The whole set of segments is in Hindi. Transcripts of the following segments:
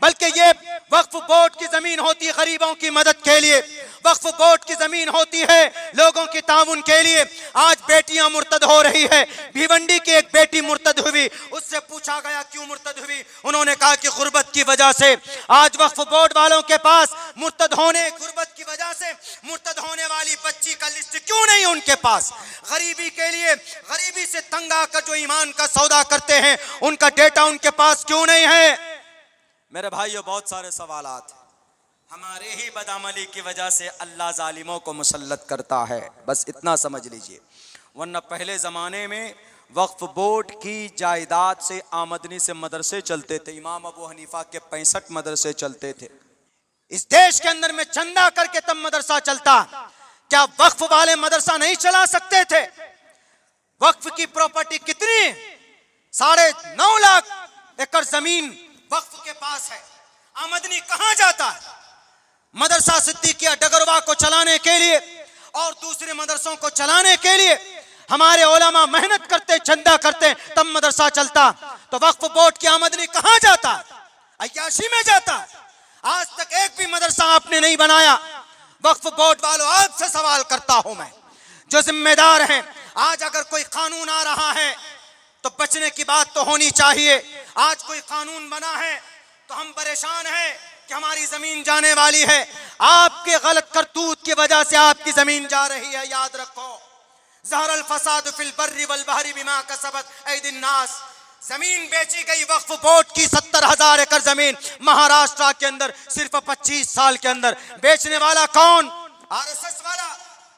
बल्कि ये वक्फ बोर्ड की जमीन होती है गरीबों की मदद के लिए, वक्फ बोर्ड की जमीन होती है लोगों की ताउन के लिए। आज बेटियां मुर्तद हो रही है। भिवंडी की एक बेटी मुर्तद हुई, उससे पूछा गया क्यों मुर्तद हुई, उन्होंने कहा कि गुर्बत की वजह से। आज वक्फ बोर्ड वालों के पास मुर्तद होने, गुर्बत की वजह से मुर्तद होने वाली बच्ची का लिस्ट क्यों नहीं उनके पास? गरीबी के लिए, गरीबी से तंग आकर जो ईमान का सौदा करते हैं, उनका डेटा उनके पास क्यों नहीं है? मेरे भाइयों, बहुत सारे सवालात। हमारे ही बदअमली की वजह से अल्लाह जालिमों को मुसल्लत करता है, बस इतना समझ लीजिए। वरना पहले ज़माने में वक्फ बोर्ड की जायदाद से आमदनी से मदरसे चलते थे। इमाम अबू हनीफा के 65 मदरसे चलते थे। इस देश के अंदर में चंदा करके तब मदरसा चलता। क्या वक्फ वाले मदरसा नहीं चला सकते थे? वक्फ की प्रॉपर्टी कितनी? 9.5 लाख एकड़ जमीन वक्फ के पास है। आमदनी कहां जाता है? मदरसा सिद्दीकिया डगरवा को चलाने के लिए और दूसरे मदरसों को चलाने के लिए हमारे उलमा मेहनत करते, चंदा करते, तब मदरसा चलता। तो वक्फ बोर्ड की आमदनी कहां जाता? अय्याशी में जाता। आज तक एक भी मदरसा आपने नहीं बनाया। वक्फ बोर्ड वालों, आपसे सवाल करता हूं मैं, जो जिम्मेदार हैं, आज अगर कोई कानून आ रहा है तो बचने की बात तो होनी चाहिए। आज कोई कानून बना है तो हम परेशान हैं कि हमारी जमीन जाने वाली है। आपके गलत करतूत की वजह से आपकी जमीन जा रही है। याद रखो, ज़हरल फसाद फिल बर्रि वल बहरी बिमा कसबत ऐदिन नास। जमीन बेची गई वक्फ बोर्ड की 70,000 एकड़ जमीन महाराष्ट्र के अंदर सिर्फ 25 साल के अंदर। बेचने वाला कौन? आरएसएस वाला,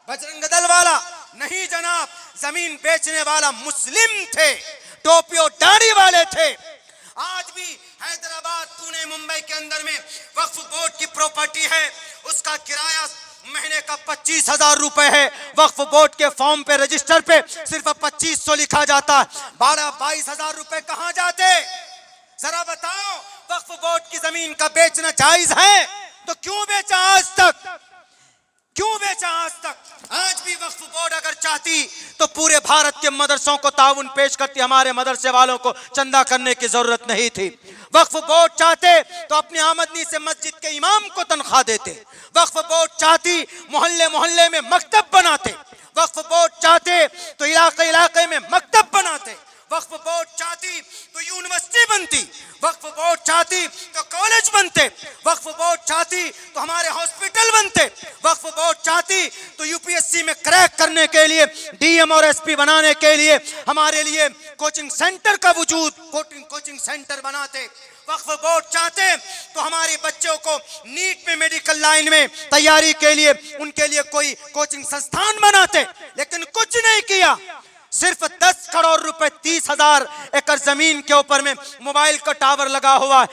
बजरंग दल वाला? नहीं जनाब, जमीन बेचने वाला मुस्लिम थे, टोपी और दाढ़ी वाले थे। आज भी हैदराबाद, पुणे, मुंबई के अंदर में वक्फ बोर्ड की प्रॉपर्टी है, उसका किराया महीने का 25,000 रुपए है। वक्फ बोर्ड के फॉर्म पे, रजिस्टर पे सिर्फ 2500 लिखा जाता। 12-22,000 रुपए कहां जाते? जरा बताओ। वक्फ बोर्ड की जमीन का बेचना जायज है तो क्यों बेचा आज तक? क्यों बेचा आज तक? आज भी वक्फ बोर्ड अगर चाहती तो पूरे भारत के मदरसों को ताउन पेश करती। हमारे मदरसे वालों को चंदा करने की जरूरत नहीं थी। वक्फ बोर्ड चाहते तो अपनी आमदनी से मस्जिद के इमाम को तनख्वाह देते। वक्फ बोर्ड चाहती मोहल्ले मोहल्ले में मकतब बनाते। वक्फ बोर्ड चाहते तो इलाके इलाके में मकतब बनाते। वक्फ बोर्ड चाहती तो यूनिवर्सिटी बनती। वक्फ बोर्ड चाहती तो कॉलेज बनते। वक्फ बोर्ड चाहती तो हमारे हॉस्पिटल बनते। वक्फ बोर्ड चाहती तो यूपीएससी में क्रैक करने के लिए, डीएम और एसपी बनाने के लिए हमारे लिए कोचिंग सेंटर का वजूद, कोचिंग सेंटर बनाते। वक्फ बोर्ड चाहते तो हमारे बच्चों को नीट में, मेडिकल लाइन में तैयारी के लिए उनके लिए कोई कोचिंग संस्थान बनाते। लेकिन कुछ नहीं किया। सिर्फ 10 करोड़ रुपए, 30,000 एकड़ जमीन के ऊपर में मोबाइल का टावर लगा हुआ है।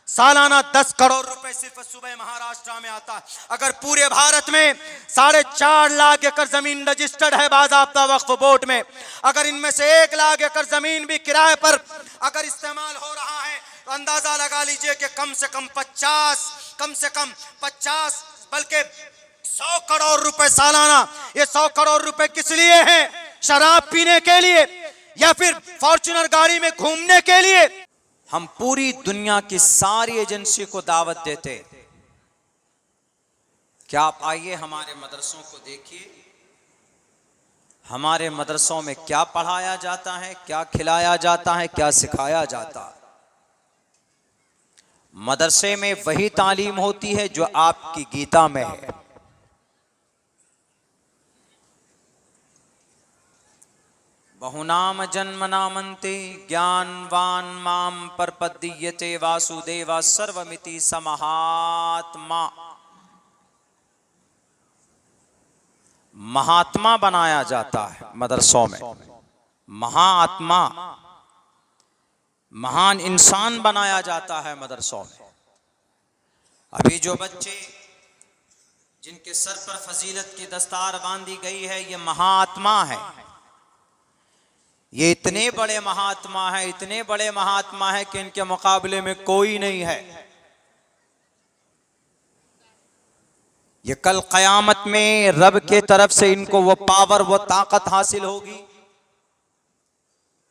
सालाना 10 करोड़ रुपए सिर्फ सुबह महाराष्ट्र में आता। अगर पूरे भारत में 4.5 लाख एकड़ जमीन रजिस्टर्ड है बाज़ाब्ता वक्फ बोर्ड में, अगर इनमें से 1 लाख एकड़ जमीन भी किराए पर अगर इस्तेमाल हो रहा है तो अंदाजा लगा लीजिए कि कम से कम 50 बल्कि 100 करोड़ रुपए सालाना। ये 100 करोड़ रुपए किस लिए हैं? शराब पीने के लिए या फिर फॉर्च्यूनर गाड़ी में घूमने के लिए? हम पूरी दुनिया की सारी एजेंसी को दावत देते, क्या आप आइए हमारे मदरसों को देखिए। हमारे मदरसों में क्या पढ़ाया जाता है, क्या खिलाया जाता है, क्या सिखाया जाता है। मदरसे में वही तालीम होती है जो आपकी गीता में है। बहुनाम जन्मनामन्ते ज्ञानवान माम परपद्यते वासुदेवा सर्वमिति समहात्मा। महात्मा बनाया जाता है मदरसों में। महात्मा, महान इंसान बनाया जाता है मदरसों में। अभी जो बच्चे जिनके सर पर फजीलत की दस्तार बांधी गई है, ये महात्मा है। ये इतने बड़े महात्मा हैं, इतने बड़े महात्मा हैं कि इनके मुकाबले में कोई नहीं है। ये कल क़यामत में रब के तरफ से इनको वो पावर, वो ताकत हासिल होगी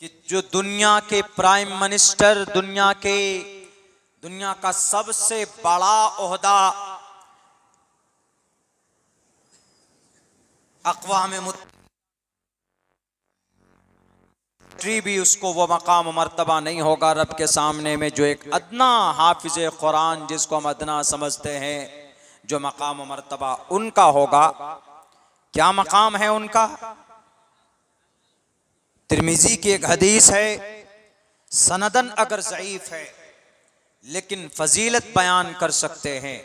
कि जो दुनिया के प्राइम मिनिस्टर, दुनिया के दुनिया का सबसे बड़ा ओहदा अक़वाम मुत्तहिदा भी उसको वो मकाम मर्तबा नहीं होगा रब के सामने में जो एक अदना हाफिज कुरान, जिसको हम अदना समझते हैं, जो मकाम मर्तबा उनका होगा। क्या मकाम है उनका? तिर्मिज़ी की एक हदीस है, सनदन अगर ज़ईफ है लेकिन फजीलत बयान कर सकते हैं।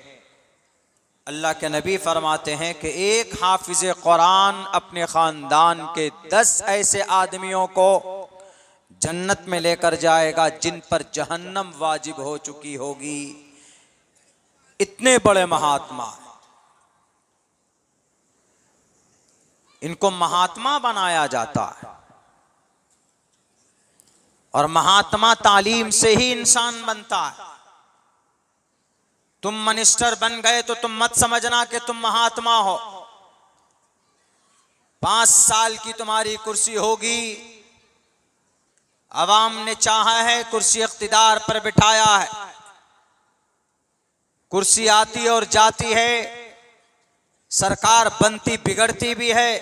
अल्लाह के नबी फरमाते हैं कि एक हाफिज कुरान अपने ख़ानदान के 10 ऐसे आदमियों को जन्नत में लेकर जाएगा जिन पर जहन्नम वाजिब हो चुकी होगी। इतने बड़े महात्मा, इनको महात्मा बनाया जाता है। और महात्मा तालीम से ही इंसान बनता है। तुम मिनिस्टर बन गए तो तुम मत समझना कि तुम महात्मा हो। 5 साल की तुम्हारी कुर्सी होगी, अवाम ने चाहा है, कुर्सी इख्तिदार पर बिठाया है, कुर्सी आती और जाती है, सरकार बनती बिगड़ती भी है,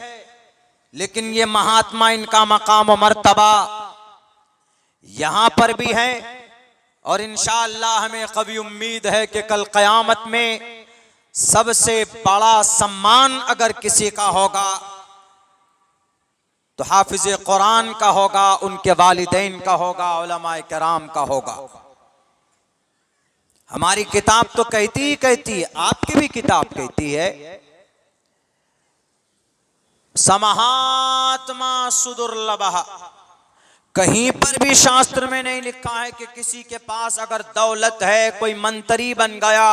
लेकिन ये महात्मा, इनका मकाम व मर्तबा यहां पर भी है। और इंशाअल्लाह हमें कभी उम्मीद है कि कल क़यामत में सबसे बड़ा सम्मान अगर किसी का होगा तो हाफिज कुरान का होगा, उनके वालिदैन का होगा, उलमाए किराम का होगा। हमारी किताब तो कहती ही कहती है, आपकी भी किताब कहती है, समहात्मा सुदुर्लभः। कहीं पर भी शास्त्र में नहीं लिखा है कि किसी के पास अगर दौलत है, कोई मंत्री बन गया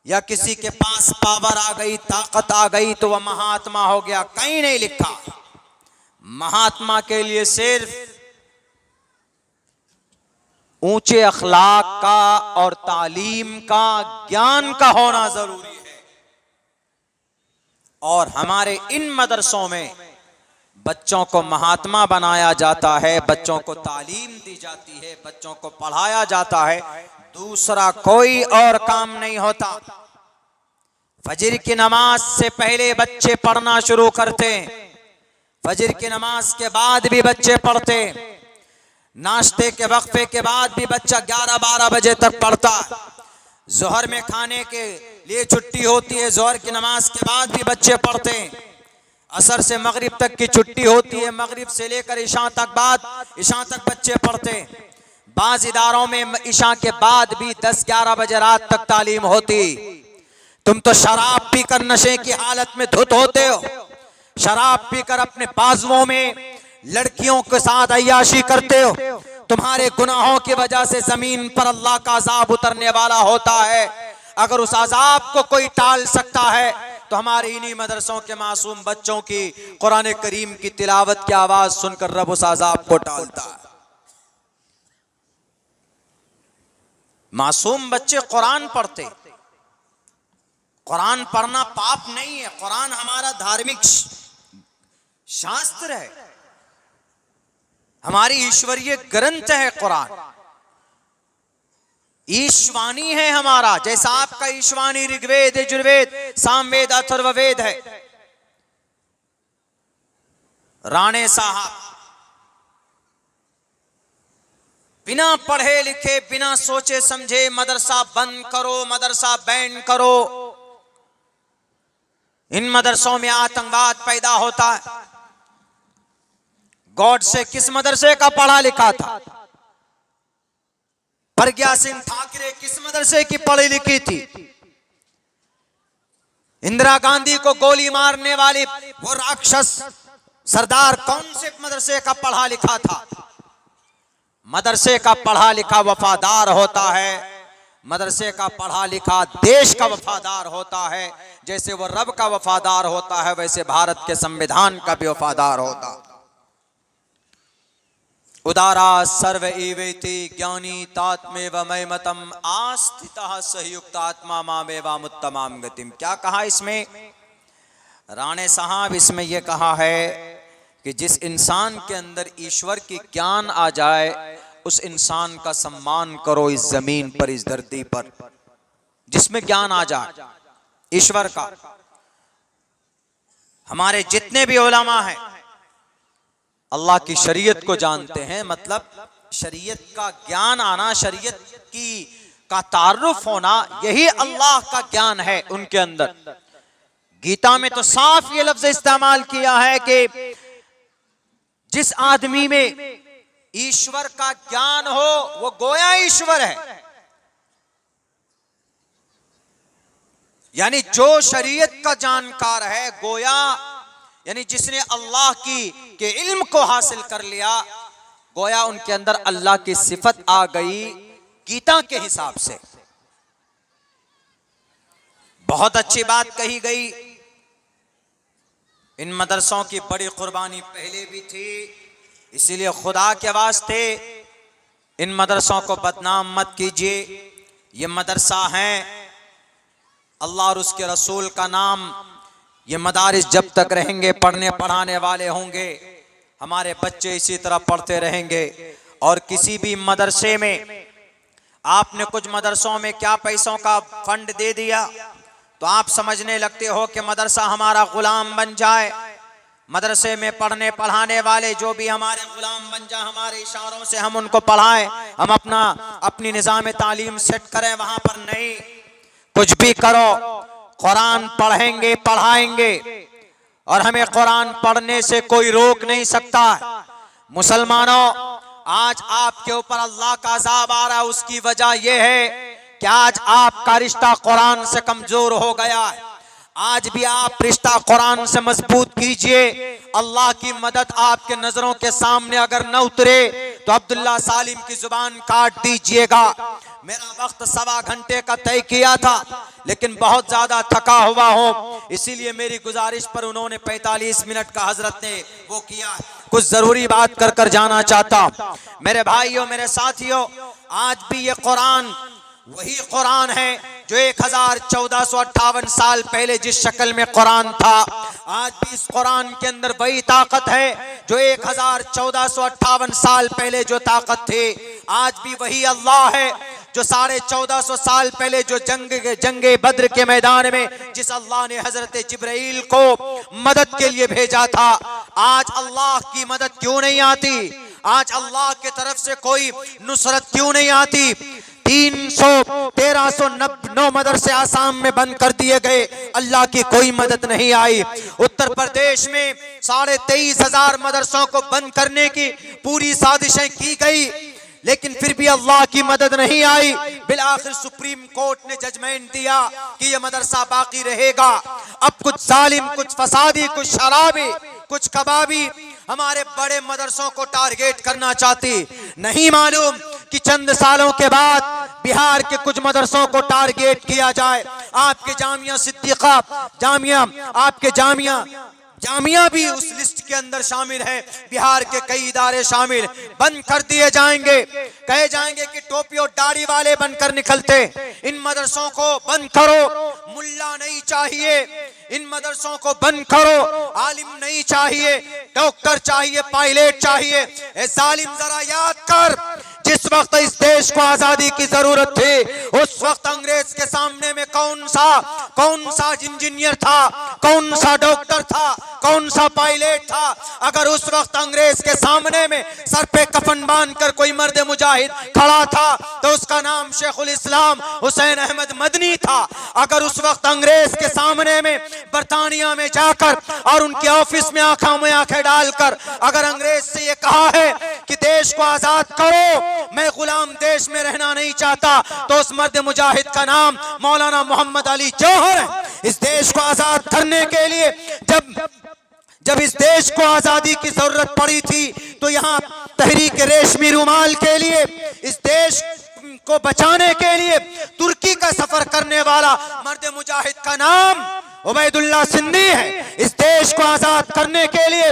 या किसी के पास पावर आ गई, ताकत आ गई तो वह महात्मा हो गया। कहीं नहीं लिखा। महात्मा के लिए सिर्फ ऊंचे अखलाक का और तालीम का, ज्ञान का होना जरूरी है। और हमारे इन मदरसों में बच्चों को महात्मा बनाया जाता है, बच्चों को तालीम दी जाती है, बच्चों को पढ़ाया जाता है, दूसरा कोई और काम नहीं होता। फजर की नमाज से पहले बच्चे पढ़ना शुरू करते हैं, फजर की नमाज के बाद भी बच्चे पढ़ते, नाश्ते के वक्फे के बाद भी बच्चा 11-12 बजे तक पढ़ता। जोहर में खाने के लिए छुट्टी होती है, जोहर की नमाज के बाद भी बच्चे पढ़ते हैं। असर से मगरिब तक की छुट्टी होती है, मगरिब से लेकर इशा तक बच्चे पढ़ते हैं। बाज इदारों में इशा के बाद भी 10-11 बजे रात तक तालीम होती। तुम तो शराब पीकर नशे की हालत में धुत होते हो, शराब पीकर अपने बाजुओं में लड़कियों के साथ अय्याशी करते हो। तुम्हारे गुनाहों की वजह से जमीन पर अल्लाह का अजाब उतरने वाला होता है। अगर उस अजाब को कोई टाल सकता है तो हमारे इन्हीं मदरसों के मासूम बच्चों की कुरान करीम की तिलावत की आवाज सुनकर रब उस अजाब को टालता है। मासूम बच्चे कुरान पढ़ते। कुरान पढ़ना पाप नहीं है, कुरान हमारा धार्मिक शास्त्र है, हमारी ईश्वरीय ग्रंथ है। कुरान ईशवाणी है हमारा, जैसा आपका ईशवाणी ऋग्वेद, यजुर्वेद, सामवेद, अथर्ववेद है। राणे साहब बिना पढ़े लिखे, बिना सोचे समझे मदरसा बंद करो, मदरसा बैन करो। इन मदरसों में आतंकवाद पैदा होता है। गॉड से किस मदरसे का पढ़ा लिखा था? प्रज्ञा सिंह ठाकरे किस मदरसे की पढ़ी लिखी थी? इंदिरा गांधी को गोली मारने वाली वो राक्षस सरदार कौन से मदरसे का पढ़ा लिखा था? मदरसे का पढ़ा लिखा वफादार होता है, मदरसे का पढ़ा लिखा देश का वफादार होता है। जैसे वो रब का वफादार होता है, वैसे भारत के संविधान का भी वफादार होता है। उदारा सर्व एवेति ज्ञानी तात्मे व मयमतम आस्थितः संयुक्त आत्मा मामेवामुत्तमाम गतिम। क्या कहा इसमें राणे साहब? इसमें यह कहा है कि जिस इंसान के अंदर ईश्वर की ज्ञान आ जाए उस इंसान का सम्मान करो इस जमीन पर, इस धरती पर, जिसमें ज्ञान आ जाए ईश्वर का। हमारे जितने भी उलमा हैं अल्लाह की शरीयत को जानते हैं, मतलब शरीयत का ज्ञान आना, शरीयत की का तारुफ होना, यही अल्लाह का ज्ञान है उनके अंदर। गीता में तो साफ ये लफ्ज इस्तेमाल किया है कि जिस आदमी में ईश्वर का ज्ञान हो वो गोया ईश्वर है। यानी जो शरीयत का जानकार है, गोया यानी जिसने अल्लाह के इल्म को हासिल कर लिया, गोया उनके अंदर अल्लाह की सिफत आ गई गीता के हिसाब से। बहुत अच्छी बात कही गई। इन मदरसों की बड़ी कुर्बानी पहले भी थी, इसीलिए खुदा के वास्ते इन मदरसों को बदनाम मत कीजिए। ये मदरसा हैं, अल्लाह और उसके रसूल का नाम, ये मदारिस जब तक रहेंगे, पढ़ने पढ़ाने वाले होंगे, हमारे बच्चे इसी तरह पढ़ते रहेंगे। और किसी भी मदरसे में आपने कुछ मदरसों में क्या पैसों का फंड दे दिया तो आप समझने लगते हो कि मदरसा हमारा गुलाम बन जाए। मदरसे में पढ़ने पढ़ाने वाले जो भी हमारे गुलाम बन जाए, हमारे इशारों से हम उनको पढ़ाएं, हम अपनी निज़ाम तालीम सेट करें वहां पर। नहीं, कुछ भी करो, कुरान पढ़ेंगे, पढ़ाएंगे, और हमें कुरान पढ़ने से कोई रोक नहीं सकता। मुसलमानों, आज आपके ऊपर अल्लाह का अज़ाब आ रहा है, उसकी वजह यह है कि आज आपका रिश्ता कुरान से कमजोर हो गया है। आज भी आप रिश्ता कुरान से मजबूत कीजिए। अल्लाह की मदद आपके नजरों के सामने अगर न उतरे तो अब्दुल्ला सालिम की जुबान काट दीजिएगा। मेरा वक्त 1.25 घंटे का तय किया था, लेकिन बहुत ज्यादा थका हुआ हूँ, इसीलिए मेरी गुजारिश पर उन्होंने 45 मिनट का हजरत ने वो किया। कुछ जरूरी बात कर जाना चाहता हूँ। मेरे भाइयों, मेरे साथियों, आज भी ये कुरान वही कुरान है जो 1458 साल पहले जिस शक्ल में कुरान था, आज भी इस कुरान के अंदर वही ताकत है जो 1458 साल पहले जो ताकत थी। आज भी वही अल्लाह है जो 1450 साल पहले जो जंगे बद्र के मैदान में जिस अल्लाह ने हजरत जिब्राइल को मदद के लिए भेजा था, आज अल्लाह की मदद क्यों नहीं आती? आज अल्लाह की तरफ से कोई नुसरत क्यों नहीं आती? 1309 मदरसे आसाम में बंद कर दिए गए, अल्लाह की कोई मदद नहीं आई। उत्तर प्रदेश में 23,500 मदरसों को बंद करने की पूरी साजिशें की गई, लेकिन फिर भी अल्लाह की मदद नहीं आई। बिल आखिर सुप्रीम कोर्ट ने जजमेंट दिया कि यह मदरसा बाकी रहेगा। अब कुछ जालिम, कुछ फसादी, कुछ शराबी, कुछ कबाबी हमारे बड़े मदरसों को टारगेट करना चाहती। नहीं मालूम कि चंद सालों के बाद बिहार के कुछ मदरसों को टारगेट किया जाए। आपके जामिया सिद्दीका जामिया, आपके जामिया भी उस लिस्ट के अंदर शामिल है। बिहार के कई इदारे शामिल, बंद कर दिए जाएंगे। कहे जाएंगे कि टोपी और दाढ़ी वाले बनकर निकलते। इन मदरसों को बंद करो, मुल्ला नहीं चाहिए। इन मदरसों को बंद करो, आलिम नहीं चाहिए, डॉक्टर चाहिए, पायलट चाहिए। ए जालिम, जरा याद कर, जिस वक्त इस देश को आजादी की जरूरत थी, उस वक्त अंग्रेज के सामने में कौन सा इंजीनियर था, कौन सा डॉक्टर था, कौन सा पायलट था? अगर उस वक्त अंग्रेज के सामने में सर पे कफन बांधकर कोई मर्द मुजाहिद खड़ा था तो उसका नाम शेखुल इस्लाम हुसैन अहमद मदनी था। अगर उस वक्त अंग्रेज के सामने में बरतानिया में जाकर और उनके ऑफिस में आंखों में आंखें डालकर अगर अंग्रेज से ये कहा है कि देश को आजाद करो, मैं गुलाम देश में रहना नहीं चाहता, तो उस मर्द मुजाहिद का नाम मौलाना मोहम्मद अली जौहर है। इस देश को आजाद करने के लिए जब इस देश को आजादी की जरूरत पड़ी थी तो यहाँ तहरीक रेशमी रुमाल के लिए, इस देश को बचाने के लिए तुर्की का सफर करने वाला मर्द मुजाहिद का नाम उबैदुल्लाह सिंधी है। इस देश को आजाद करने के लिए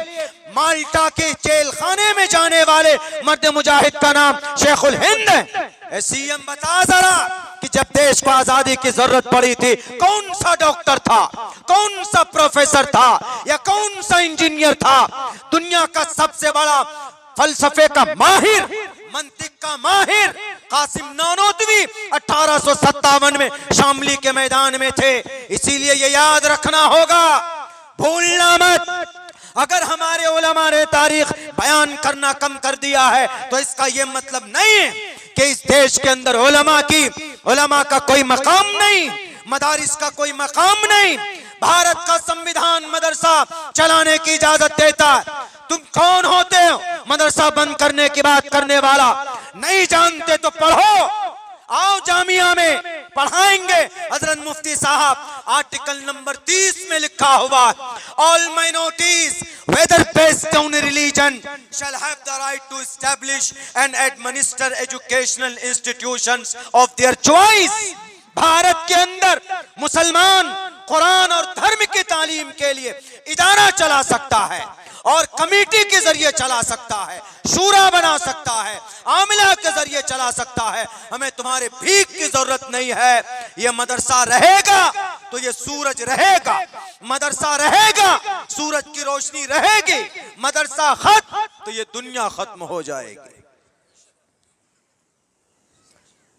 माल्टा के जेल खाने में जाने वाले मर्द मुजाहिद का नाम शेखुल हिंद है। सीएम बता जरा कि जब देश को आजादी की जरूरत पड़ी थी कौन सा डॉक्टर था, कौन सा प्रोफेसर था, या कौन सा इंजीनियर था? दुनिया का सबसे बड़ा फलसफे का माहिर मंतिक का माहिर कासिम नानोतवी 1857 में शामली के मैदान में थे। इसीलिए ये याद रखना होगा, भूलना मत। अगर हमारे उलमा ने तारीख बयान करना कम कर दिया है तो इसका ये मतलब नहीं है कि इस देश के अंदर उलमा का कोई मकाम नहीं, मदारिस का कोई मकाम नहीं। भारत का संविधान मदरसा चलाने की इजाजत देता है। तुम कौन होते हो मदरसा बंद करने की बात करने वाला? नहीं जानते तो पढ़ो, आओ जामिया में पढ़ाएंगे। हजरत मुफ्ती साहब आर्टिकल नंबर 30 में लिखा हुआ, all minorities whether based on religion shall have the right to establish and administer educational institutions of their choice। Bharat के अंदर मुसलमान कुरान और धर्म की तालीम के लिए इदारा चला सकता है और कमेटी के जरिए चला सकता है, शूरा बना सकता है, आमिला के जरिए चला सकता है। हमें तुम्हारे भीख की जरूरत नहीं है। ये मदरसा रहेगा तो ये सूरज रहेगा, मदरसा रहेगा सूरज की रोशनी रहेगी। मदरसा खत्म तो ये दुनिया खत्म हो जाएगी।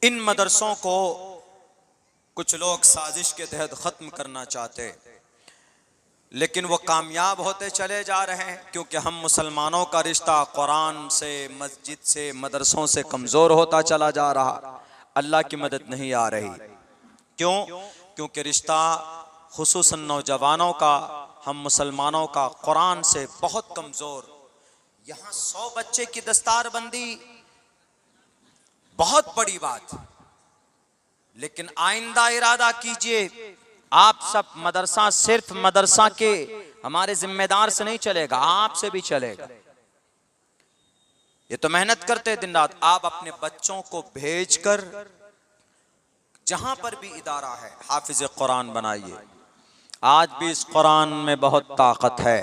इन मदरसों को कुछ लोग साजिश के तहत खत्म करना चाहते, लेकिन वो कामयाब होते चले जा रहे हैं, क्योंकि हम मुसलमानों का रिश्ता कुरान से, मस्जिद से, मदरसों से कमज़ोर होता चला जा रहा। अल्लाह की मदद नहीं आ रही। क्यों? क्योंकि रिश्ता खुसूसन नौजवानों का, हम मुसलमानों का कुरान से बहुत कमज़ोर। यहाँ 100 बच्चे की दस्तारबंदी बहुत बड़ी बात, लेकिन आइंदा इरादा कीजिए आप सब, मदरसा सिर्फ मदरसा के हमारे जिम्मेदार से नहीं चलेगा, आपसे भी चलेगा। ये तो मेहनत करते दिन रात। आप अपने बच्चों को भेजकर जहां पर भी इदारा है हाफिज कुरान बनाइए। आज भी इस कुरान में बहुत ताकत है।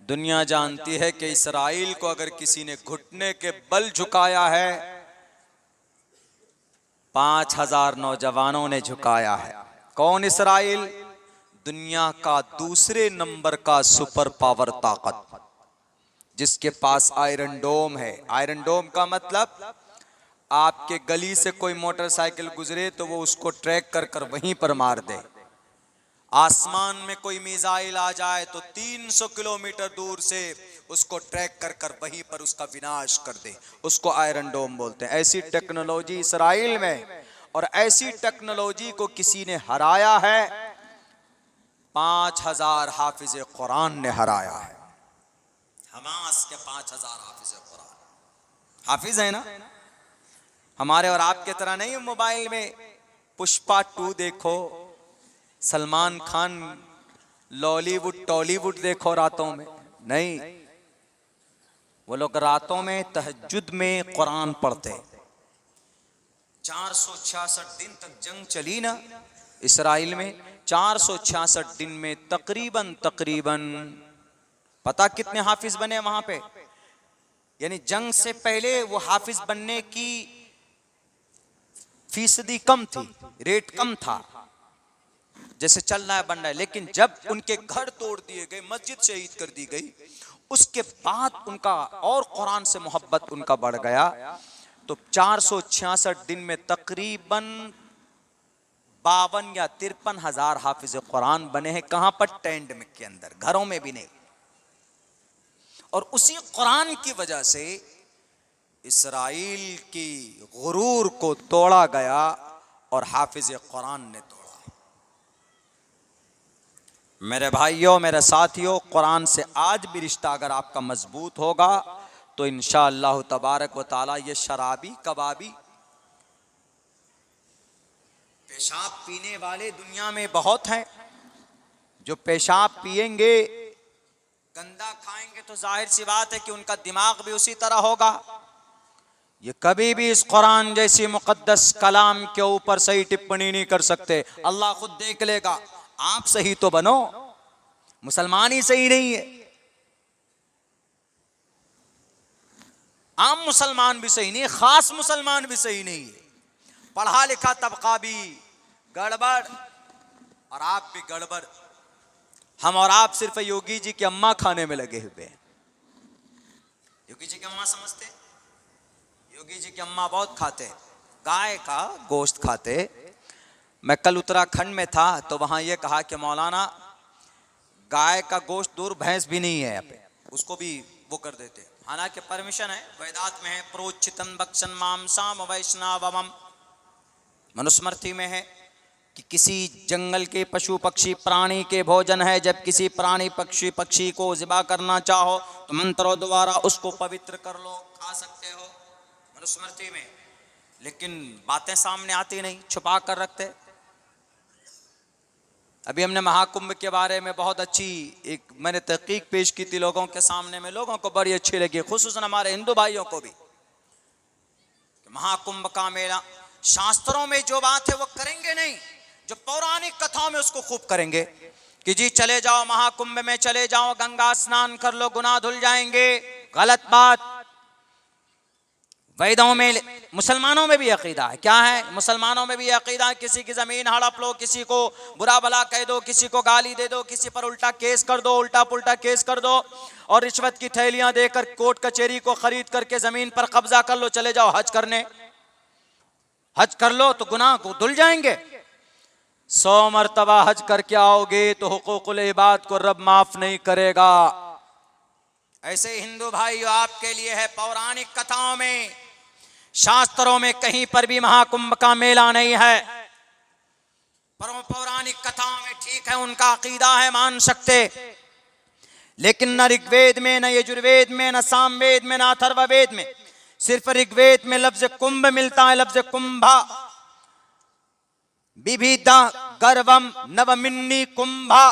दुनिया जानती है कि इसराइल को अगर किसी ने घुटने के बल झुकाया है, 5000 नौजवानों ने झुकाया है। कौन? इसराइल, दुनिया का दूसरे नंबर का सुपर पावर ताकत, जिसके पास आयरन डोम है। आयरन डोम का मतलब आपके गली से कोई मोटरसाइकिल गुजरे तो वो उसको ट्रैक कर कर वहीं पर मार दे। आसमान में कोई मिसाइल आ जाए तो 300 किलोमीटर दूर से उसको ट्रैक कर कर वहीं पर उसका विनाश कर दे। उसको आयरन डोम बोलते हैं। ऐसी टेक्नोलॉजी इसराइल में, और ऐसी टेक्नोलॉजी को किसी ने हराया है। 5000 हाफिज कुरान ने हराया है। हमास के 5000 हाफिज कुरान, हाफिज है ना। हमारे और आपके तरह नहीं मोबाइल में पुष्पा 2 देखो, सलमान खान लॉलीवुड टॉलीवुड देखो रातों में। नहीं, वो लोग रातों में तहज्जुद में कुरान पढ़ते। 466 दिन तक जंग चली ना इसराइल में। 466 दिन में तकरीबन पता कितने हाफिज बने वहां पे? यानी जंग से पहले वो हाफिज बनने की फीसदी कम थी, रेट कम था, जैसे चल रहा है बन रहा है। लेकिन जब उनके घर तोड़ दिए गए, मस्जिद शहीद कर दी गई, उसके बाद उनका और कुरान से मोहब्बत उनका बढ़ गया। तो 466 दिन में तकरीबन 52 या 53 हजार हाफिज कुरान बने हैं। कहां पर? टेंट में के अंदर, घरों में भी नहीं। और उसी कुरान की वजह से इसराइल की गुरूर को तोड़ा गया और हाफिज कुरान ने तोड़ा। मेरे भाइयों, मेरे साथियों, कुरान से आज भी रिश्ता अगर आपका मजबूत होगा तो इंशाअल्लाह तबारक व ताला ये शराबी कबाबी पेशाब पीने वाले दुनिया में बहुत हैं। जो पेशाब पिएंगे, गंदा खाएंगे, तो जाहिर सी बात है कि उनका दिमाग भी उसी तरह होगा। ये कभी भी इस कुरान जैसी मुकद्दस कलाम के ऊपर सही टिप्पणी नहीं कर सकते। अल्लाह खुद देख लेगा। आप सही तो बनो, मुसलमान ही सही नहीं है। आम मुसलमान भी सही नहीं है, खास मुसलमान भी सही नहीं है। पढ़ा लिखा तबका भी गड़बड़ और आप भी गड़बड़। हम और आप सिर्फ योगी जी की अम्मा खाने में लगे हुए हैं। योगी जी की अम्मा समझते? योगी जी की अम्मा बहुत खाते, गाय का गोश्त खाते। मैं कल उत्तराखंड में था तो वहां ये कहा कि मौलाना गाय का गोश्त दूर, भैंस भी नहीं है यहाँ पे, उसको भी वो कर देते। हालांकि परमिशन है, वेदात में है, प्रोचितन भक्षण मांसाम वैष्णवम, मनुस्मृति में है कि किसी जंगल के पशु पक्षी प्राणी के भोजन है। जब किसी प्राणी पक्षी को ज़िबा करना चाहो तो मंत्रों द्वारा उसको पवित्र कर लो, खा सकते हो, मनुस्मृति में। लेकिन बातें सामने आती नहीं, छुपा कर रखते। अभी हमने महाकुंभ के बारे में बहुत अच्छी एक मैंने तहकीक पेश की थी लोगों के सामने में, लोगों को बड़ी अच्छी लगी, खुसूसन हमारे हिंदू भाइयों को भी। महाकुंभ का मेला, शास्त्रों में जो बात है वो करेंगे नहीं, जो पौराणिक कथाओं में उसको खूब करेंगे कि जी चले जाओ महाकुंभ में, चले जाओ गंगा स्नान कर लो, गुनाह धुल जाएंगे। गलत बात। वेदों में, मुसलमानों में भी अकीदा है, क्या है? मुसलमानों में भी अकीदा है, किसी की जमीन हड़प लो, किसी को बुरा भला कह दो, किसी को गाली दे दो, किसी पर उल्टा केस कर दो, उल्टा पुल्टा केस कर दो, और रिश्वत की थैलियां देकर कोर्ट कचहरी को खरीद करके जमीन पर कब्जा कर लो, चले जाओ हज करने, हज कर लो तो गुनाह को धुल जाएंगे। 100 मरतबा हज करके आओगे तो हुकूकुल इबाद को रब माफ नहीं करेगा। ऐसे हिंदू भाइयों आपके लिए है, पौराणिक कथाओं में, शास्त्रों में कहीं पर भी महाकुंभ का मेला नहीं है। पौराणिक कथाओं में ठीक है, उनका अकीदा है, मान सकते, लेकिन न ऋग्वेद में, न यजुर्वेद में, न सामवेद में, न अथर्ववेद में, सिर्फ ऋग्वेद में लफ्ज कुंभ मिलता है, लफ्ज कुंभा। विभिदा गर्वम नवमिन्नी कुंभा।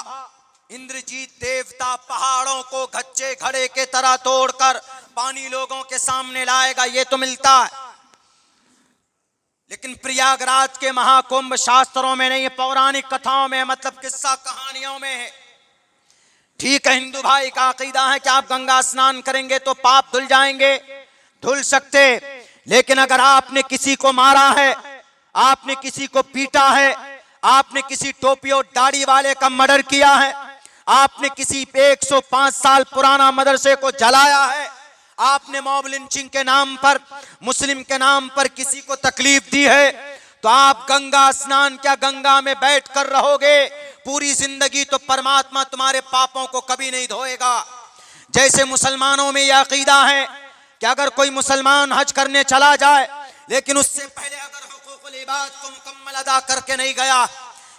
इंद्रजीत देवता पहाड़ों को घच्चे घड़े के तरह तोड़कर पानी लोगों के सामने लाएगा, ये तो मिलता है। लेकिन प्रयागराज के महाकुंभ शास्त्रों में नहीं है, पौराणिक कथाओं में, मतलब किस्सा कहानियों में है। ठीक है, हिंदू भाई का अकीदा है कि आप गंगा स्नान करेंगे तो पाप धुल जाएंगे, धुल सकते। लेकिन अगर आपने किसी को मारा है, आपने किसी को पीटा है, आपने किसी टोपी और दाढ़ी वाले का मर्डर किया है, आपने किसी 105 साल पुराना मदरसे को जलाया है, आपने मॉब लिंचिंग के नाम पर, मुस्लिम के नाम पर किसी को तकलीफ दी है, तो आप गंगा स्नान क्या गंगा में बैठ कर रहोगे पूरी जिंदगी, तो परमात्मा तुम्हारे पापों को कभी नहीं धोएगा। जैसे मुसलमानों में यह अकीदा है कि अगर कोई मुसलमान हज करने चला जाए लेकिन उससे पहले अगर हुकूकुल इबाद को मुकम्मल अदा करके नहीं गया,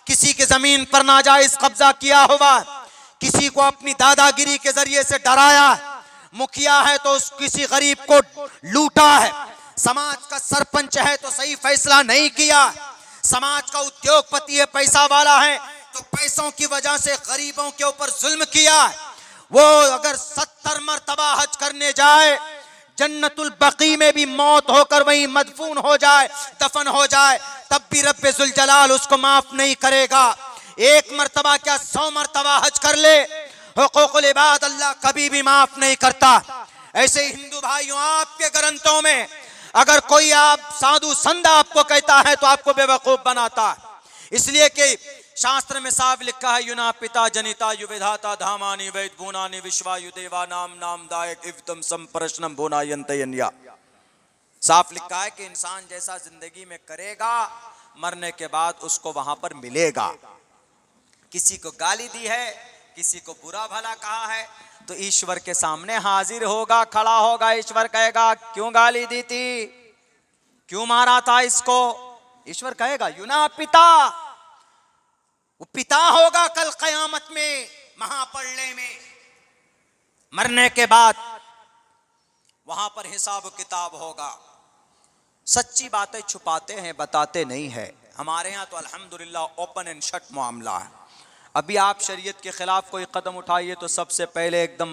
किसी के जमीन पर नाजायज कब्जा किया हुआ, किसी को अपनी दादागिरी के जरिए से डराया, मुखिया है तो किसी गरीब को लूटा है, समाज का सरपंच है तो सही फैसला नहीं किया, समाज का उद्योगपति है, पैसा वाला है तो पैसों की वजह से गरीबों के ऊपर जुल्म किया, वो अगर 70 मरतबा हज करने जाए, जन्नतुल बकी में भी मौत होकर वहीं मदफून हो जाए, दफन हो जाए, तब भी रब्बे जुल जलाल उसको माफ नहीं करेगा। एक मरतबा क्या 100 मरतबा हज कर ले, हुकूकुल इबाद अल्लाह कभी भी माफ नहीं करता। ऐसे हिंदू भाइयों, आपके ग्रंथों में अगर कोई आप साधु संत आपको कहता है तो आपको बेवकूफ बनाता है, इसलिए कि शास्त्र में साफ लिखा है, युना पिता जनिता युविधाता धामानि वैद भूनानि विश्वायु देवा नाम नाम दायक इवतम संप्रश्नम भुनायंतयन्या। साफ लिखा है कि इंसान जैसा जिंदगी में करेगा, मरने के बाद उसको वहां पर मिलेगा। किसी को गाली दी है, किसी को बुरा भला कहा है, तो ईश्वर के सामने हाजिर होगा, खड़ा होगा, ईश्वर कहेगा क्यों गाली दी थी, क्यों मारा था इसको, ईश्वर कहेगा युना पिता, वो पिता होगा कल कयामत में, महाप्रलय में। मरने के बाद वहां पर हिसाब किताब होगा। सच्ची बातें छुपाते हैं, बताते नहीं है। हमारे यहाँ तो अल्हम्दुलिल्लाह ओपन एंड शट मामला है। अभी आप शरीयत के खिलाफ कोई कदम उठाइए तो सबसे पहले एकदम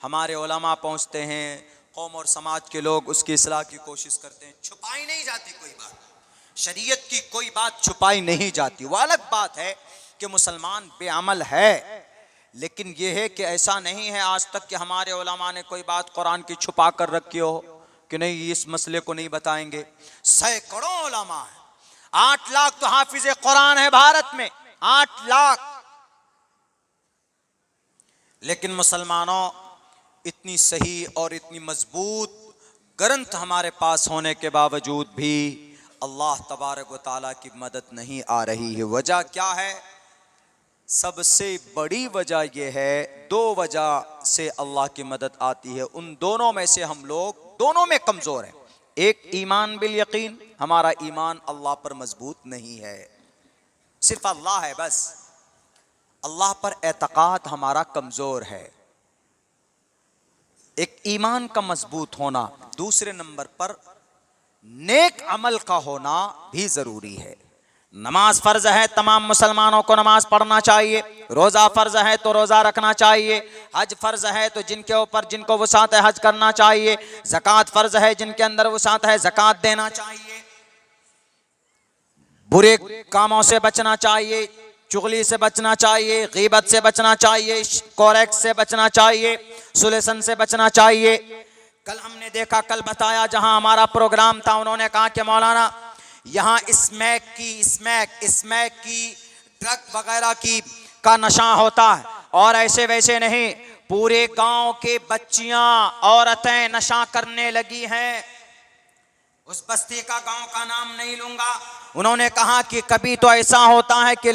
हमारे उलमा पहुंचते हैं, कौम और समाज के लोग उसकी इस्लाह की कोशिश करते हैं। छुपाई नहीं जाती कोई बात, शरीयत की कोई बात छुपाई नहीं जाती। वो अलग बात है कि मुसलमान बेअमल है, लेकिन यह है कि ऐसा नहीं है आज तक कि हमारे उलमा ने कोई बात कुरान की छुपा कर रखी हो कि नहीं इस मसले को नहीं बताएंगे। सैकड़ों उलमा है, 8 लाख तो हाफिज कुरान है भारत में, 8 लाख। लेकिन मुसलमानों इतनी सही और इतनी मजबूत ग्रंथ हमारे पास होने के बावजूद भी अल्लाह तबारक व तआला की मदद नहीं आ रही है। वजह क्या है? सबसे बड़ी वजह यह है, दो वजह से अल्लाह की मदद आती है, उन दोनों में से हम लोग दोनों में कमजोर हैं। एक ईमान बिल यकीन, हमारा ईमान अल्लाह पर मजबूत नहीं है, सिर्फ अल्लाह है बस, अल्लाह पर एतकाद हमारा कमजोर है। एक ईमान का मजबूत होना, दूसरे नंबर पर नेक अमल का होना भी जरूरी है। नमाज फर्ज है, तमाम मुसलमानों को नमाज पढ़ना चाहिए। रोजा फर्ज है तो रोजा रखना चाहिए। हज फर्ज है तो जिनके ऊपर जिनको वसात है हज करना चाहिए। ज़कात फर्ज है, जिनके अंदर वसात है ज़कात देना चाहिए। बुरे कामों से बचना चाहिए, चुगली से बचना चाहिए, गीबत से बचना चाहिए, कोरेक्ट से बचना चाहिए, सुलेसन से बचना चाहिए। कल हमने देखा, कल बताया, जहां हमारा प्रोग्राम था, उन्होंने कहा कि मौलाना यहाँ स्मैक की ड्रग वगैरह की का नशा होता है, और ऐसे वैसे नहीं, पूरे गांव के बच्चियां औरतें नशा करने लगी हैं। उस बस्ती का गांव का नाम नहीं लूंगा। उन्होंने कहा कि कभी तो ऐसा होता है कि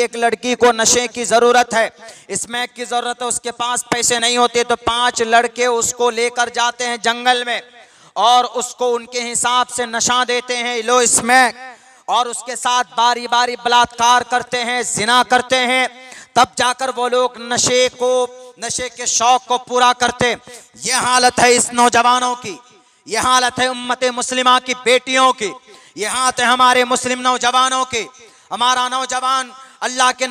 एक लड़की को नशे की जरूरत है, स्मैक की जरूरत है, उसके पास पैसे नहीं होते तो 5 लड़के उसको लेकर जाते हैं जंगल में और उसको उनके हिसाब से नशा देते हैं, लो स्मैक, और उसके साथ बारी बारी बलात्कार करते हैं, जिना करते हैं, तब जाकर वो लोग नशे के शौक को पूरा करते। ये हालत है इस नौजवानों की, ये हालत है उम्मते मुस्लिमा की बेटियों की, ये हालत है हमारे मुस्लिम नौजवानों के। हमारा नौजवान अल्लाह के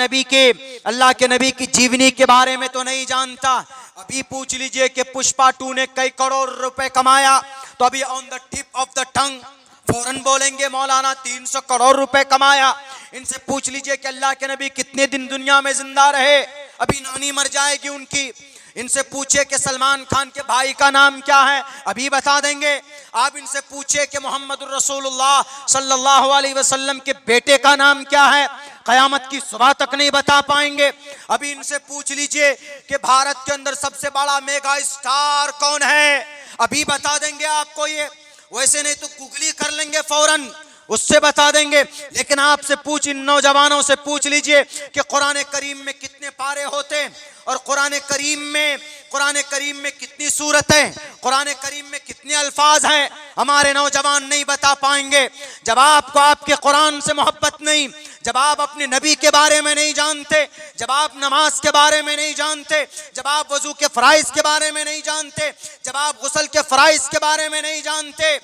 नबी की जीवनी के बारे में तो नहीं जानता। अभी पूछ लीजिए कि पुष्पा 2 ने कई करोड़ रुपए कमाया, तो अभी on the tip of the tongue फौरन बोलेंगे मौलाना 300 करोड़ रुपए कमाया। इनसे पूछ लीजिए कि अल्लाह के नबी कितने दिन दुनिया में जिंदा रहे, अभी नानी मर जाएगी उनकी। इनसे पूछे कि सलमान खान के भाई का नाम क्या है, अभी बता देंगे। आप इनसे पूछे कि मोहम्मद रसूलुल्लाह सल्लल्लाहु अलैहि वसल्लम के बेटे का नाम क्या है, कयामत की सुबह तक नहीं बता पाएंगे। अभी इनसे पूछ लीजिए कि भारत के अंदर सबसे बड़ा मेगा स्टार कौन है, अभी बता देंगे आपको। ये वैसे नहीं तो गूगली कर लेंगे फौरन, उससे बता देंगे। लेकिन आपसे इन नौजवानों से पूछ लीजिए कि कुरान करीम में कितने पारे होते हैं, और कुरान करीम में कितनी सूरतें, कुरान करीम में कितने अल्फाज हैं, हमारे नौजवान नहीं बता पाएंगे। जब आपको आपके कुरान से मोहब्बत नहीं, जब आप अपने नबी के बारे में नहीं जानते, जब आप नमाज के बारे में नहीं जानते, जब आप वजू के फराइज के बारे में नहीं जानते, जब आप गुस्ल के फराइज के बारे में नहीं जानते,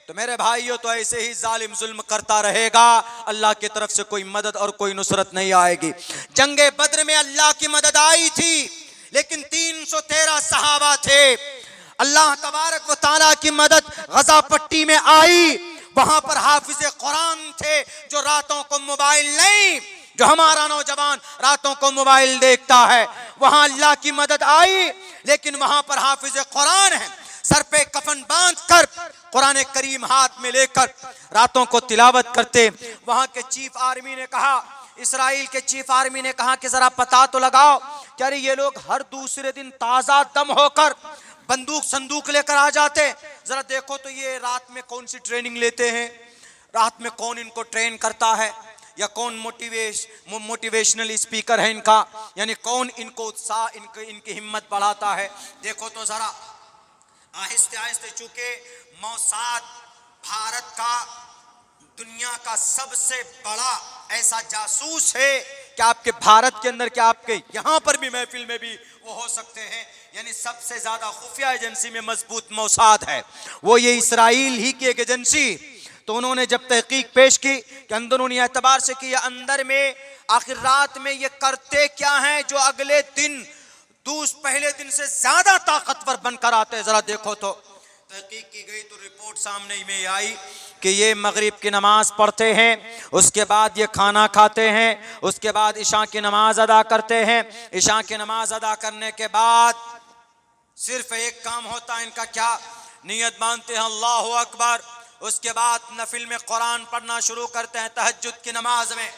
तो मेरे भाइयों तो ऐसे ही जालिम जुल्म करता रहेगा, अल्लाह की तरफ से कोई मदद और कोई नुसरत नहीं आएगी। जंगे बद्र में अल्लाह की मदद आई थी, लेकिन 313 सहाबा थे। अल्लाह तबारक व तआला की मदद गजा पट्टी में आई, वहां पर हाफिज कुरान थे, जो रातों को मोबाइल नहीं, जो हमारा नौजवान रातों को मोबाइल देखता है, वहां अल्लाह की मदद आई, लेकिन वहां पर हाफिज कुरान है, सर पे कफन बांध कर कुरान करीम हाथ में लेकर रातों को तिलावत करते। वहां के चीफ आर्मी ने कहा, इसराइल के चीफ आर्मी ने कहा कि जरा पता तो लगाओ कि अरे ये लोग हर दूसरे दिन ताजा दम होकर बंदूक संदूक लेकर आ जाते, जरा देखो तो ये रात में कौन सी ट्रेनिंग लेते हैं, रात में कौन इनको ट्रेन करता है, या कौन मोटिवेशनल स्पीकर है इनका, यानी कौन इनको उत्साह, इनकी हिम्मत बढ़ाता है। देखो तो जरा आहिस्ते आहिस्ते, चूंकि मौसाद भारत का दुनिया का सबसे बड़ा ऐसा जासूस है कि आपके भारत के अंदर, क्या आपके यहाँ पर भी महफिल में भी वो हो सकते हैं, यानी सबसे ज्यादा खुफिया एजेंसी में मजबूत मौसाद है वो ये इसराइल ही की एक एजेंसी। तो उन्होंने जब तहकीक पेश की कि अंदरूनी एतबार से कि अंदर में आखिर रात में ये करते क्या हैं जो अगले दिन पहले दिन से ज्यादा ताकतवर बनकर आते हैं, जरा देखो तो। तहकीक की गई तो रिपोर्ट सामने में आई कि ये मगरिब की नमाज पढ़ते हैं, उसके बाद ये खाना खाते हैं, उसके बाद इशा की नमाज अदा करते हैं, इशा की नमाज अदा करने के बाद सिर्फ एक काम होता है इनका, क्या नियत मानते हैं अल्लाहु अकबर, उसके बाद नफिल में कुरान पढ़ना शुरू करते हैं तहज्जुद की नमाज में,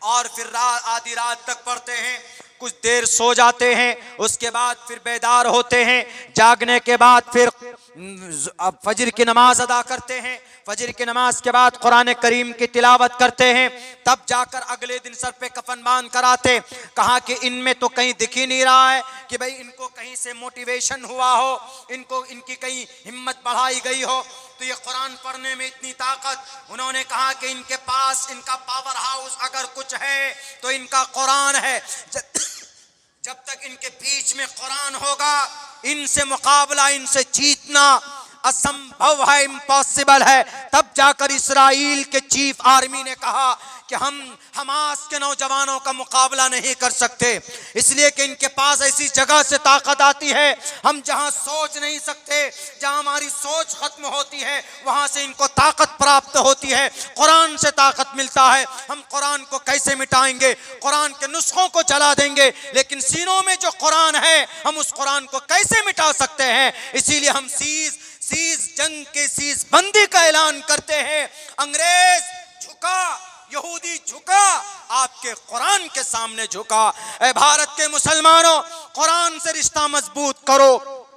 और फिर आधी रात तक पढ़ते हैं। कुछ देर सो जाते हैं, उसके बाद फिर बेदार होते हैं, जागने के बाद फिर फजर की नमाज अदा करते हैं, फजर की नमाज के बाद कुरान करीम की तिलावत करते हैं, तब जाकर अगले दिन सर पे कफन बांध कर आते। कहा कि इनमें तो कहीं दिख ही नहीं रहा है कि भाई इनको कहीं से मोटिवेशन हुआ हो, इनको इनकी कहीं हिम्मत बढ़ाई गई हो, तो ये कुरान पढ़ने में इतनी ताकत। उन्होंने कहा कि इनके पास इनका पावर हाउस अगर कुछ है तो इनका कुरान है। जब तक इनके बीच में कुरान होगा, इनसे मुकाबला, इनसे जीतना असंभव है, इम्पॉसिबल है। तब जाकर इस्राइल के चीफ आर्मी ने कहा कि हम हमास के नौजवानों का मुकाबला नहीं कर सकते, इसलिए कि इनके पास ऐसी जगह से ताकत आती है, हम जहां सोच नहीं सकते, जहां हमारी सोच खत्म होती है, वहां से इनको ताकत प्राप्त होती है, कुरान से ताकत मिलता है। हम कुरान को कैसे मिटाएंगे? कुरान के नुस्खों को जला देंगे, लेकिन सीनों में जो कुरान है हम उस कुरान को कैसे मिटा सकते हैं? इसीलिए हम सीज जंग के सीज बंदी का ऐलान करते हैं। अंग्रेज झुका, यहूदी झुका, आपके कुरान के सामने झुका। ऐ भारत के मुसलमानों, कुरान से रिश्ता मजबूत करो,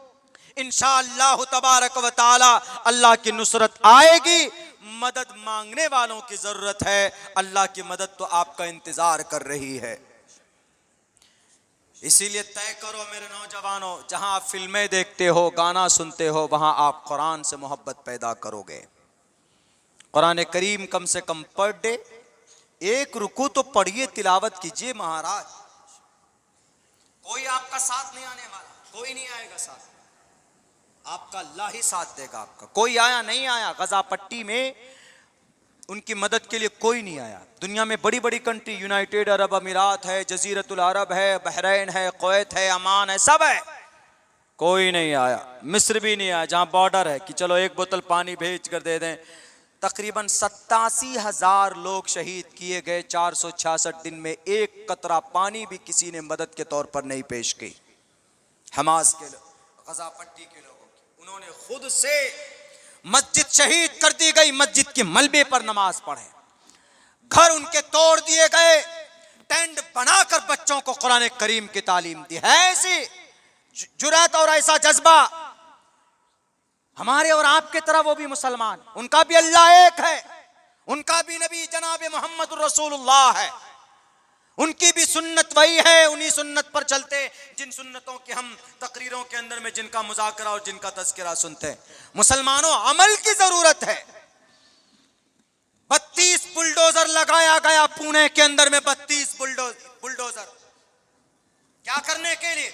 इंशाअल्लाह तबारक व तआला अल्लाह की नुसरत आएगी। मदद मांगने वालों की जरूरत है, अल्लाह की मदद तो आपका इंतजार कर रही है। इसीलिए तय करो मेरे नौजवानों, जहां आप फिल्में देखते हो, गाना सुनते हो, वहां आप कुरान से मोहब्बत पैदा करोगे। कुरान करीम कम से कम पर डे एक रुकू तो पढ़िए, तिलावत कीजिए। महाराज, कोई आपका साथ नहीं आने वाला, कोई नहीं आएगा साथ, आपका अल्लाह ही साथ देगा आपका। कोई आया नहीं आया, गजा पट्टी में उनकी मदद के लिए कोई नहीं आया। दुनिया में बड़ी बड़ी कंट्री, यूनाइटेड अरब अमीरात है, जजीरतुल अरब है, बहरैन है, कुवैत है, अमान है, सब है, कोई नहीं आया। मिस्र भी नहीं आया, जहां बॉर्डर है कि चलो एक बोतल पानी भेज कर दे दें। तकरीबन 87,000 लोग शहीद किए गए। 466 दिन में एक कतरा पानी भी किसी ने मदद के तौर पर नहीं पेश की। हमास के गजा पट्टी के लोगों की, उन्होंने खुद से मस्जिद शहीद कर दी गई, मस्जिद के मलबे पर नमाज पढ़े, घर उनके तोड़ दिए गए, टेंट बनाकर बच्चों को कुरान करीम की तालीम दी। है ऐसी जुर्रत और ऐसा जज्बा हमारे और आपके तरह, वो भी मुसलमान, उनका भी अल्लाह एक है, उनका भी नबी जनाब मोहम्मद रसूलुल्लाह है, उनकी भी सुन्नत वही है, उन्हीं सुन्नत पर चलते जिन सुन्नतों की हम तकरीरों के अंदर में जिनका मुज़ाकरा और जिनका तज़किरा सुनते हैं। मुसलमानों, अमल की जरूरत है। 32 बुलडोजर लगाया गया पुणे के अंदर में, 32 बुलडोजर क्या करने के लिए?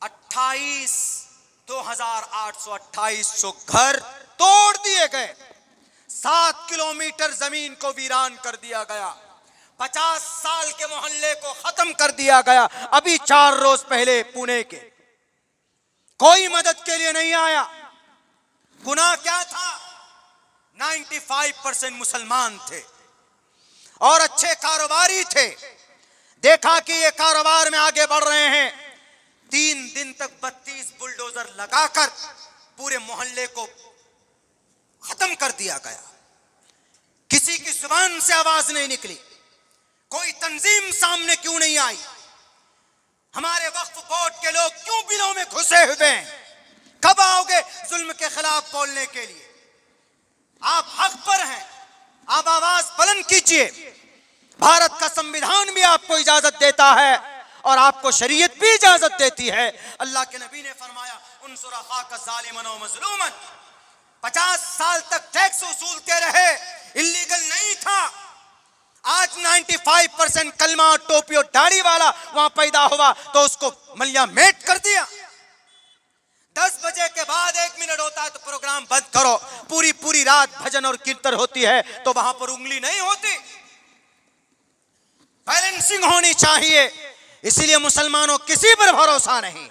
28,2,828 घर तोड़ दिए गए, 7 किलोमीटर जमीन को वीरान कर दिया गया, 50 साल के मोहल्ले को खत्म कर दिया गया। अभी 4 रोज पहले पुणे के कोई मदद के लिए नहीं आया। गुनाह क्या था? 95% मुसलमान थे और अच्छे कारोबारी थे। देखा कि ये कारोबार में आगे बढ़ रहे हैं, 3 दिन तक 32 बुलडोजर लगाकर पूरे मोहल्ले को खत्म कर दिया गया। किसी की जुबान से आवाज नहीं निकली, कोई तंजीम सामने क्यों नहीं आई? हमारे वक्फ बोर्ड के लोग क्यों बिलों में घुसे हुए हैं? कब आओगे जुल्म के खिलाफ बोलने के लिए? आप हक पर हैं, आप आवाज बुलंद कीजिए। भारत का संविधान भी आपको इजाजत देता है और आपको शरीयत भी इजाजत देती है। अल्लाह के नबी ने फरमाया, उनसुर अखाका ज़ालिमन व मज़लूमन। 50 साल तक टैक्स वसूलते रहे, इल्लीगल नहीं था। आज 95% कलमा और टोपी और दाढ़ी वाला वहां पैदा हुआ तो उसको मलिया मेट कर दिया। 10 बजे के बाद 1 मिनट होता है तो प्रोग्राम बंद करो। पूरी रात भजन और कीर्तन होती है तो वहां पर उंगली नहीं होती। बैलेंसिंग होनी चाहिए। इसीलिए मुसलमानों, किसी पर भरोसा नहीं।